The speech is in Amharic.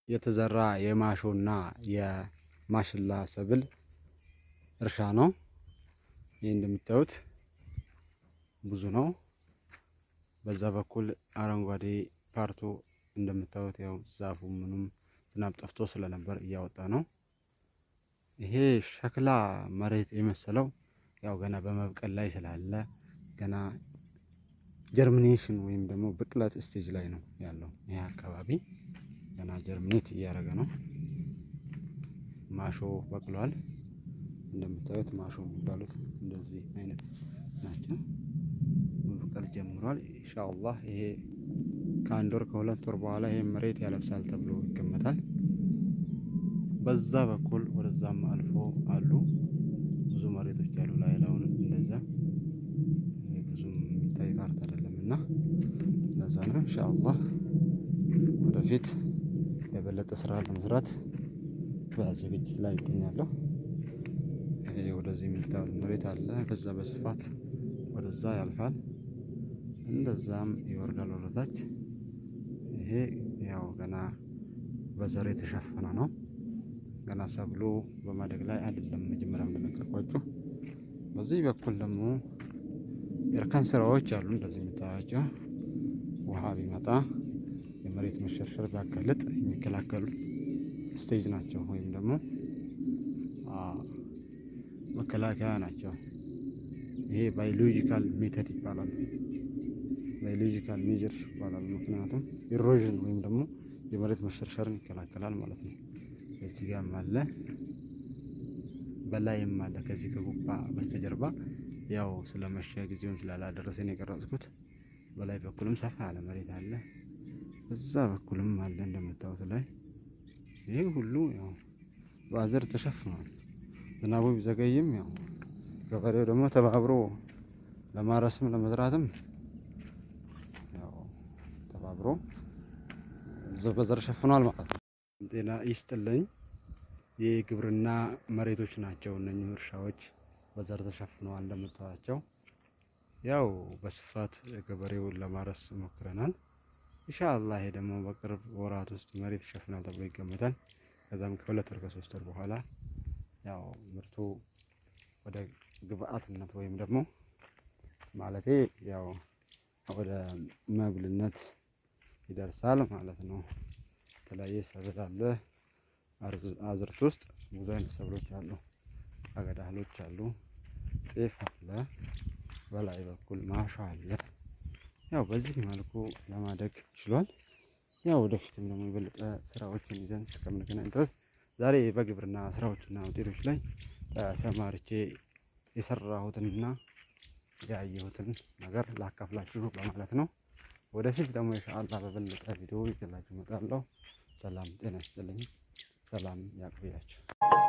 የተዘራ የማሾና የማሽላ ሰብል እርሻ ነው። ይህ እንደምታዩት ብዙ ነው። በዛ በኩል አረንጓዴ ፓርቱ እንደምታዩት ያው ዛፉ ምኑም ዝናብ ጠፍቶ ስለነበር እያወጣ ነው። ይሄ ሸክላ መሬት የመሰለው ያው ገና በመብቀል ላይ ስላለ ገና ጀርሚኔሽን ወይም ደግሞ ብቅለት ስቴጅ ላይ ነው ያለው። ይሄ አካባቢ ገና ጀርሚኔት እያደረገ ነው። ማሾ በቅሏል። እንደምታዩት ማሾ የሚባሉት እንደዚህ አይነት ናቸው። መብቀል ጀምሯል። ኢንሻአላህ ይሄ ከአንድ ወር ከሁለት ወር በኋላ ይሄ መሬት ያለብሳል ተብሎ ይገመታል። በዛ በኩል ወደዛም አልፎ አሉ ብዙ መሬቶች ያሉ ላይላውን እንደዛ ብዙም የሚታይ ካርታ አይደለምና ለዛ ነው ኢንሻአላህ ወደፊት የበለጠ ስራ ለመስራት በዝግጅት ላይ ይገኛለሁ። ይሄ ወደዚህ የሚታየው መሬት አለ። ከዛ በስፋት ወደዛ ያልፋል። እንደዛም ይወርዳል ወደታች። ይሄ ያው ገና በዘር የተሸፈነ ነው። ገና ሰብሉ በማደግ ላይ አይደለም። መጀመሪያ እንደነገርኳችሁ በዚህ በኩል ደግሞ የእርከን ስራዎች አሉ። እንደዚህ የምታያቸው ውሃ ቢመጣ የመሬት መሸርሸር ቢያጋልጥ የሚከላከሉ ስቴጅ ናቸው፣ ወይም ደግሞ መከላከያ ናቸው። ይሄ ባዮሎጂካል ሜተድ ይባላል። ባዮሎጂካል ሜጀር ይባላል። ምክንያቱም ኢሮዥን ወይም ደግሞ የመሬት መሸርሸርን ይከላከላል ማለት ነው። እዚህ ጋር አለ፣ በላይም አለ። ከዚህ ከጉባ በስተጀርባ ያው ስለመሸ ጊዜውን ስላላደረሰን የቀረጽኩት በላይ በኩልም ሰፋ ያለ መሬት አለ። በዛ በኩልም አለ እንደምታዩት ላይ። ይሄ ሁሉ ያው በአዘር ተሸፍኗል። ዝናቡ ቢዘገይም ያው ገበሬው ደግሞ ተባብሮ ለማረስም ለመዝራትም ያው ተባብሮ በዘር ሸፍኗል ማለት ነው። ጤና ይስጥልኝ። የግብርና መሬቶች ናቸው እነኚህ እርሻዎች በዘር ተሸፍነዋል እንደምታዩቸው። ያው በስፋት ገበሬውን ለማረስ ሞክረናል። ኢንሻአላህ ይሄ ደግሞ በቅርብ ወራት ውስጥ መሬት ይሸፍናል ተብሎ ይገመታል። ከዛም ከሁለት ወር ከሶስት ወር በኋላ ያው ምርቱ ወደ ግብአትነት ወይም ደግሞ ማለቴ ያው ወደ መብልነት ይደርሳል ማለት ነው። የተለያየ ሰብል አለ። አዝርት ውስጥ ብዙ አይነት ሰብሎች አሉ። አገዳ እህሎች አሉ። ጤፍ አለ። በላይ በኩል ማሾ አለ። ያው በዚህ መልኩ ለማደግ ችሏል። ያው ወደፊትም ደግሞ የበለጠ ስራዎችን ይዘን እስከምንገናኝ ድረስ ዛሬ በግብርና ስራዎችና ውጤቶች ላይ ተሰማርቼ የሰራሁትንና ያየሁትን ነገር ላካፍላችሁ በማለት ነው። ወደፊት ደግሞ ኢንሻአላህ በበለጠ ቪዲዮ ይዤላችሁ እመጣለሁ። ሰላም ጤና ይስጥልኝ። ሰላም ያቆያችሁ።